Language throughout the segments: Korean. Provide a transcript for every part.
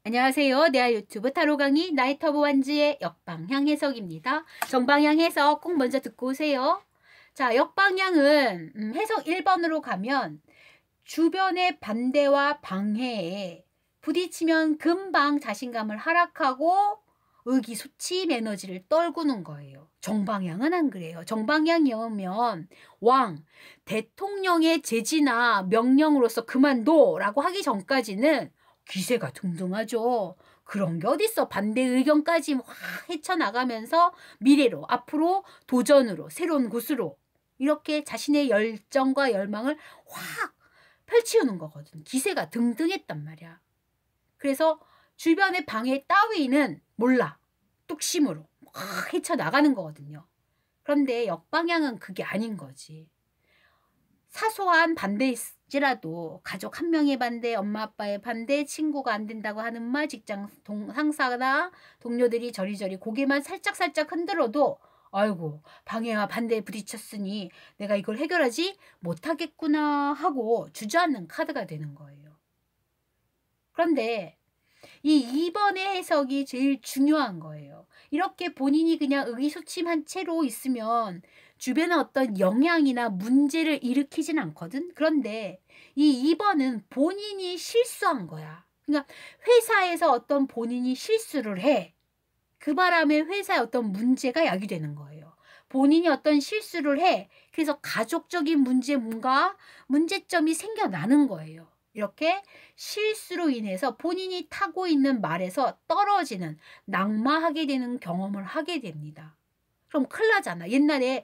안녕하세요. 내아 유튜브 타로 강의 나의 터보 완지의 역방향 해석입니다. 정방향 해석 꼭 먼저 듣고 오세요. 자, 역방향은 해석 1번으로 가면 주변의 반대와 방해에 부딪히면 금방 자신감을 하락하고 의기소침 에너지를 떨구는 거예요. 정방향은 안 그래요. 정방향이면 왕, 대통령의 제지나 명령으로서 그만둬라고 하기 전까지는 기세가 등등하죠. 그런 게 어딨어. 반대 의견까지 확 헤쳐나가면서 미래로, 앞으로, 도전으로, 새로운 곳으로 이렇게 자신의 열정과 열망을 확 펼치우는 거거든. 기세가 등등했단 말이야. 그래서 주변의 방해 따위는 몰라. 뚝심으로 확 헤쳐나가는 거거든요. 그런데 역방향은 그게 아닌 거지. 사소한 반대일지라도 가족 한 명의 반대, 엄마 아빠의 반대, 친구가 안 된다고 하는 말, 직장 상사나 동료들이 저리저리 고개만 살짝살짝 흔들어도 아이고 방해와 반대에 부딪혔으니 내가 이걸 해결하지 못하겠구나 하고 주저앉는 카드가 되는 거예요. 그런데 이 2번의 해석이 제일 중요한 거예요. 이렇게 본인이 그냥 의기소침한 채로 있으면 주변에 어떤 영향이나 문제를 일으키진 않거든. 그런데 이 2번은 본인이 실수한 거야. 그러니까 회사에서 어떤 본인이 실수를 해. 그 바람에 회사에 어떤 문제가 야기되는 거예요. 본인이 어떤 실수를 해. 그래서 가족적인 뭔가 문제점이 생겨나는 거예요. 이렇게 실수로 인해서 본인이 타고 있는 말에서 떨어지는, 낙마하게 되는 경험을 하게 됩니다. 그럼 큰일 나잖아. 옛날에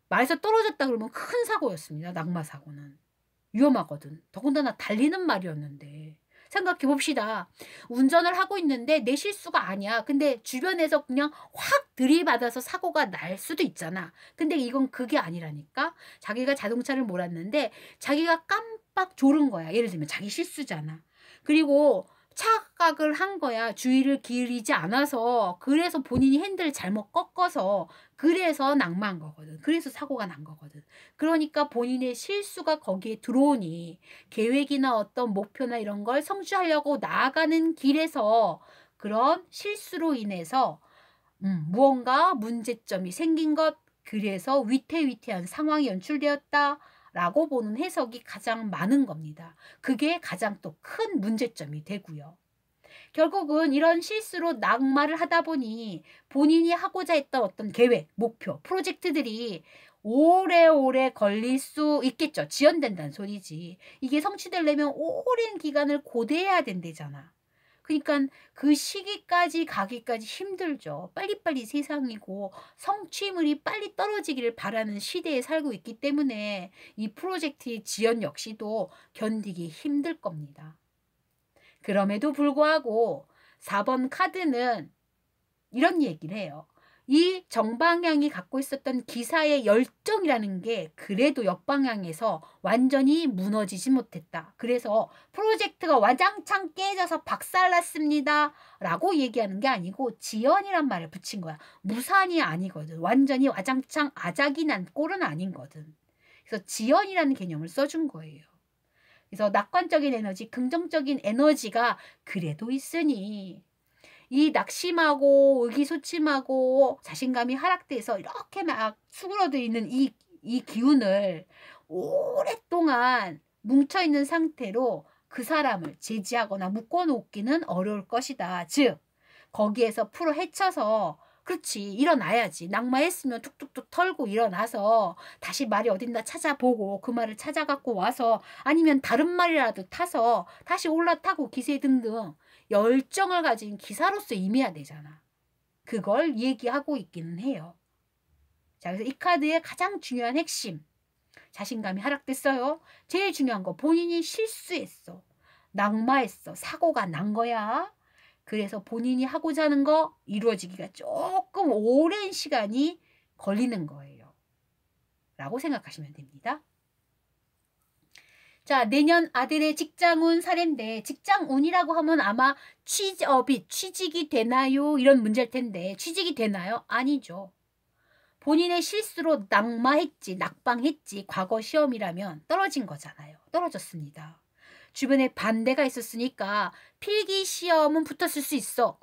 말에서 떨어졌다 그러면 큰 사고였습니다. 낙마 사고는. 위험하거든. 더군다나 달리는 말이었는데. 생각해 봅시다. 운전을 하고 있는데 내 실수가 아니야. 근데 주변에서 그냥 확 들이받아서 사고가 날 수도 있잖아. 근데 이건 그게 아니라니까. 자기가 자동차를 몰았는데 자기가 깜빡 졸은 거야. 예를 들면 자기 실수잖아. 그리고 착각을 한 거야. 주의를 기울이지 않아서. 그래서 본인이 핸들을 잘못 꺾어서 그래서 낙마한 거거든. 그래서 사고가 난 거거든. 그러니까 본인의 실수가 거기에 들어오니 계획이나 어떤 목표나 이런 걸 성취하려고 나아가는 길에서 그런 실수로 인해서 무언가 문제점이 생긴 것, 그래서 위태위태한 상황이 연출되었다 라고 보는 해석이 가장 많은 겁니다. 그게 가장 또 큰 문제점이 되고요. 결국은 이런 실수로 낙마를 하다 보니 본인이 하고자 했던 어떤 계획, 목표, 프로젝트들이 오래오래 걸릴 수 있겠죠. 지연된다는 소리지. 이게 성취되려면 오랜 기간을 고대해야 된대잖아. 그러니까 그 시기까지 가기까지 힘들죠. 빨리빨리 세상이고 성취물이 빨리 떨어지기를 바라는 시대에 살고 있기 때문에 이 프로젝트의 지연 역시도 견디기 힘들 겁니다. 그럼에도 불구하고 4번 카드는 이런 얘기를 해요. 이 정방향이 갖고 있었던 기사의 열정이라는 게 그래도 역방향에서 완전히 무너지지 못했다. 그래서 프로젝트가 와장창 깨져서 박살났습니다 라고 얘기하는 게 아니고 지연이란 말을 붙인 거야. 무산이 아니거든. 완전히 와장창 아작이 난 꼴은 아닌거든. 그래서 지연이라는 개념을 써준 거예요. 그래서 낙관적인 에너지, 긍정적인 에너지가 그래도 있으니 이 낙심하고 의기소침하고 자신감이 하락돼서 이렇게 막 수그러져 있는 이 기운을 오랫동안 뭉쳐있는 상태로 그 사람을 제지하거나 묶어놓기는 어려울 것이다. 즉 거기에서 풀어 헤쳐서 그렇지 일어나야지. 낙마했으면 툭툭툭 털고 일어나서 다시 말이 어딘가 찾아보고 그 말을 찾아갖고 와서 아니면 다른 말이라도 타서 다시 올라타고 기세 등등 열정을 가진 기사로서 임해야 되잖아. 그걸 얘기하고 있기는 해요. 자, 그래서 이 카드의 가장 중요한 핵심. 자신감이 하락됐어요. 제일 중요한 거 본인이 실수했어. 낙마했어. 사고가 난 거야. 그래서 본인이 하고자 하는 거 이루어지기가 조금 오랜 시간이 걸리는 거예요. 라고 생각하시면 됩니다. 자, 내년 아들의 직장운 사례인데 직장운이라고 하면 아마 취직이 되나요? 이런 문제일 텐데 취직이 되나요? 아니죠. 본인의 실수로 낙마했지, 낙방했지, 과거 시험이라면 떨어진 거잖아요. 떨어졌습니다. 주변에 반대가 있었으니까 필기 시험은 붙었을 수 있어.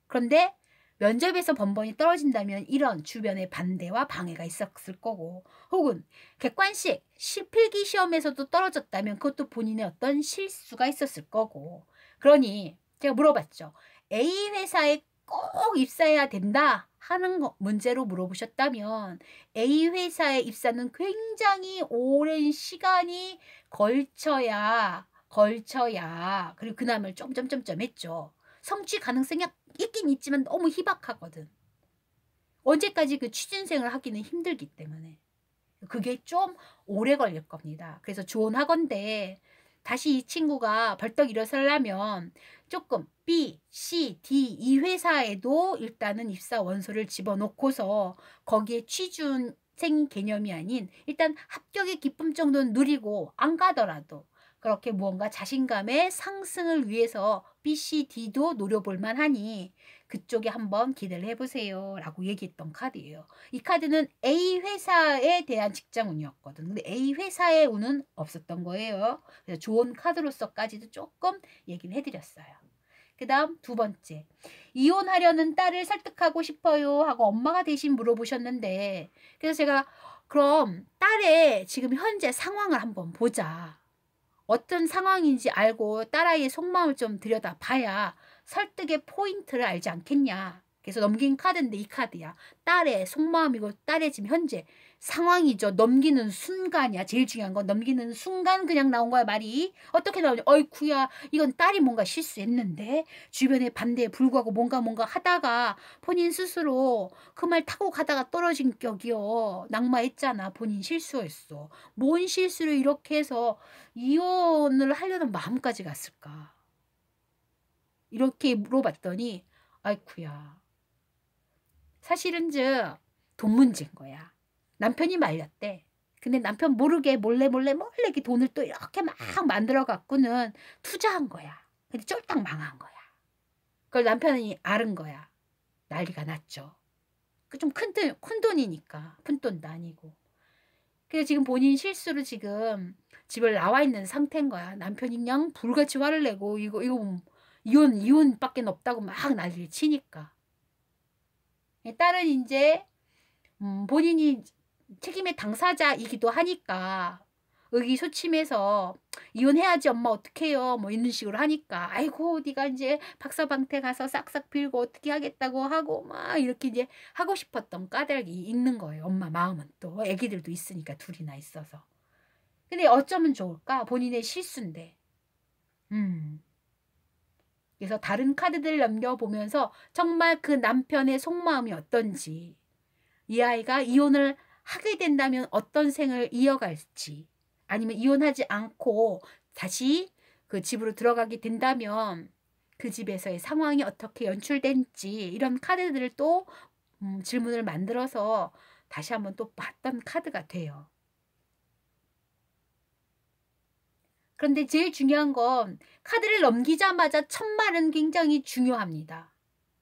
그런데 면접에서 번번이 떨어진다면 이런 주변의 반대와 방해가 있었을 거고, 혹은 객관식 필기 시험에서도 떨어졌다면 그것도 본인의 어떤 실수가 있었을 거고. 그러니 제가 물어봤죠. A 회사에 꼭 입사해야 된다 하는 문제로 물어보셨다면 A 회사에 입사는 굉장히 오랜 시간이 걸쳐야 그리고 그남을 점점점점 했죠. 성취 가능성이 있긴 있지만 너무 희박하거든. 언제까지 그 취준생을 하기는 힘들기 때문에 그게 좀 오래 걸릴 겁니다. 그래서 조언하건대 다시 이 친구가 벌떡 일어서려면 조금 B, C, D 이 회사에도 일단은 입사 원서를 집어넣고서 거기에 취준생 개념이 아닌 일단 합격의 기쁨 정도는 누리고 안 가더라도 그렇게 무언가 자신감의 상승을 위해서 B, C, D도 노려볼 만하니 그쪽에 한번 기대를 해보세요 라고 얘기했던 카드예요. 이 카드는 A 회사에 대한 직장운이었거든. 근데 A 회사의 운은 없었던 거예요. 그래서 좋은 카드로서까지도 조금 얘기를 해드렸어요. 그 다음 두 번째, 이혼하려는 딸을 설득하고 싶어요 하고 엄마가 대신 물어보셨는데, 그래서 제가 그럼 딸의 지금 현재 상황을 한번 보자. 어떤 상황인지 알고 딸아이의 속마음을 좀 들여다봐야 설득의 포인트를 알지 않겠냐. 그래서 넘긴 카드인데 이 카드야. 딸의 속마음이고 딸의 지금 현재 상황이죠. 넘기는 순간이야. 제일 중요한 건 넘기는 순간 그냥 나온 거야 말이. 어떻게 나오냐. 어이쿠야 이건 딸이 뭔가 실수했는데 주변의 반대에 불구하고 뭔가 하다가 본인 스스로 그 말 타고 가다가 떨어진 격이요. 낙마했잖아. 본인 실수했어. 뭔 실수를 이렇게 해서 이혼을 하려는 마음까지 갔을까. 이렇게 물어봤더니 아이쿠야 사실은 돈 문제인 거야. 남편이 말렸대. 근데 남편 모르게 몰래 이렇게 돈을 또 이렇게 막 만들어 갖고는 투자한 거야. 근데 쫄딱 망한 거야. 그걸 남편이 알은 거야. 난리가 났죠. 그 좀 큰 돈이니까. 푼돈도 아니고. 그래서 지금 본인 실수로 지금 집을 나와 있는 상태인 거야. 남편이 그냥 불같이 화를 내고 이거 이혼밖에 없다고 막 난리를 치니까. 딸은 이제 본인이 책임의 당사자이기도 하니까 의기소침해서 이혼해야지 엄마 어떡해요 뭐 이런 식으로 하니까 아이고 네가 이제 박사방태 가서 싹싹 빌고 어떻게 하겠다고 하고 막 이렇게 이제 하고 싶었던 까닭이 있는 거예요. 엄마 마음은 또 애기들도 있으니까 둘이나 있어서. 근데 어쩌면 좋을까? 본인의 실수인데. 그래서 다른 카드들 넘겨보면서 정말 그 남편의 속마음이 어떤지, 이 아이가 이혼을 하게 된다면 어떤 생을 이어갈지, 아니면 이혼하지 않고 다시 그 집으로 들어가게 된다면 그 집에서의 상황이 어떻게 연출된지 이런 카드들을 또 질문을 만들어서 다시 한번 또 봤던 카드가 돼요. 그런데 제일 중요한 건 카드를 넘기자마자 첫 말은 굉장히 중요합니다.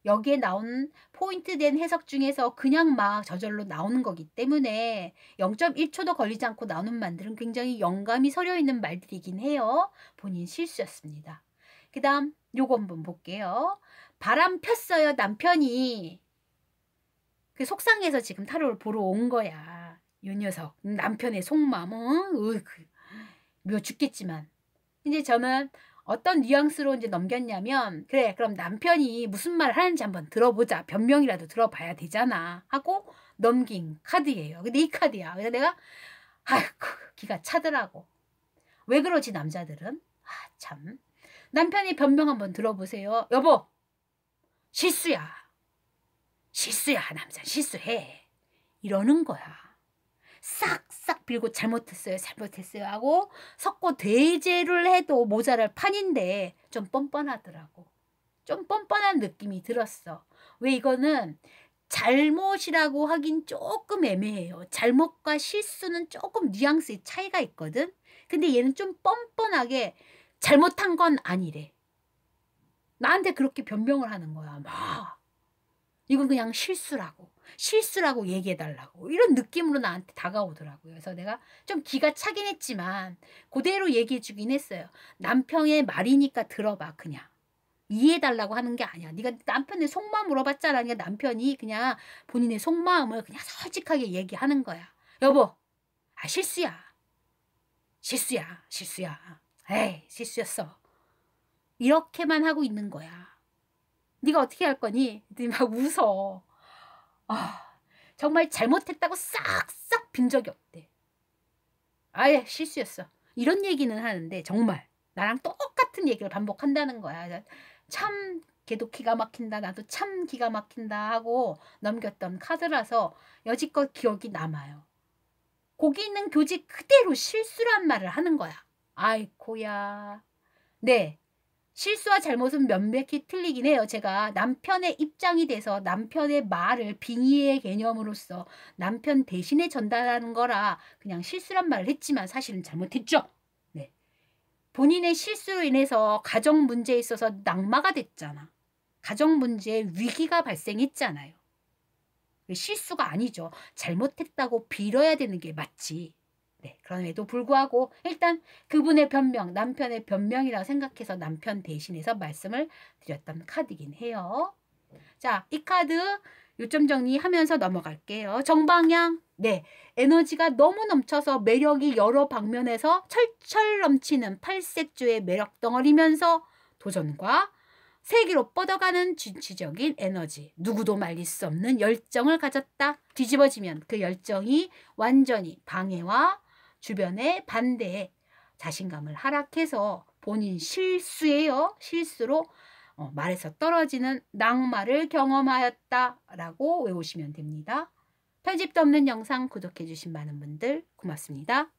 여기에 나온 포인트 된 해석 중에서 그냥 막 저절로 나오는 거기 때문에 0.1초도 걸리지 않고 나오는 말들은 굉장히 영감이 서려 있는 말들이긴 해요. 본인 실수였습니다. 그 다음 요거 한번 볼게요. 바람 폈어요 남편이. 그 속상해서 지금 타로를 보러 온 거야. 요 녀석 남편의 속마음 묘 죽겠지만 이제 저는 어떤 뉘앙스로 이제 넘겼냐면 그래 그럼 남편이 무슨 말을 하는지 한번 들어보자. 변명이라도 들어봐야 되잖아 하고 넘긴 카드예요. 근데 이 카드야. 그래서 내가 아이고 기가 차더라고. 왜 그러지 남자들은? 참 남편이 변명 한번 들어보세요. 여보 실수야 남자 실수해 이러는 거야. 싹싹 빌고 잘못했어요 하고 석고 대제를 해도 모자랄 판인데 좀 뻔뻔하더라고. 좀 뻔뻔한 느낌이 들었어. 왜 이거는 잘못이라고 하긴 조금 애매해요. 잘못과 실수는 조금 뉘앙스의 차이가 있거든. 근데 얘는 좀 뻔뻔하게 잘못한 건 아니래. 나한테 그렇게 변명을 하는 거야. 막 이건 그냥 실수라고 얘기해달라고 이런 느낌으로 나한테 다가오더라고요. 그래서 내가 좀 기가 차긴 했지만 그대로 얘기해 주긴 했어요. 남편의 말이니까 들어봐. 그냥 이해해달라고 하는 게 아니야. 네가 남편의 속마음 물어봤잖아. 그러니까 남편이 그냥 본인의 속마음을 그냥 솔직하게 얘기하는 거야. 여보, 실수야. 에이, 실수였어. 이렇게만 하고 있는 거야. 네가 어떻게 할 거니? 네 막 웃어. 정말 잘못했다고 싹싹 빈 적이 없대. 아예 실수였어. 이런 얘기는 하는데 정말 나랑 똑같은 얘기를 반복한다는 거야. 참 걔도 기가 막힌다. 나도 참 기가 막힌다 하고 넘겼던 카드라서 여지껏 기억이 남아요. 거기 있는 교지 그대로 실수란 말을 하는 거야. 아이고야. 네. 실수와 잘못은 명백히 틀리긴 해요. 제가 남편의 입장이 돼서 남편의 말을 빙의의 개념으로서 남편 대신에 전달하는 거라 그냥 실수란 말을 했지만 사실은 잘못했죠. 네. 본인의 실수로 인해서 가정 문제에 있어서 낙마가 됐잖아. 가정 문제에 위기가 발생했잖아요. 실수가 아니죠. 잘못했다고 빌어야 되는 게 맞지. 네, 그럼에도 불구하고 일단 그분의 변명, 남편의 변명이라고 생각해서 남편 대신해서 말씀을 드렸던 카드이긴 해요. 자, 이 카드 요점 정리하면서 넘어갈게요. 정방향, 네, 에너지가 너무 넘쳐서 매력이 여러 방면에서 철철 넘치는 팔색조의 매력 덩어리면서 도전과 세기로 뻗어가는 진취적인 에너지, 누구도 말릴 수 없는 열정을 가졌다. 뒤집어지면 그 열정이 완전히 방해와 주변의 반대에 자신감을 하락해서 본인 실수로 말에서 떨어지는 낙마를 경험하였다라고 외우시면 됩니다. 편집도 없는 영상 구독해 주신 많은 분들 고맙습니다.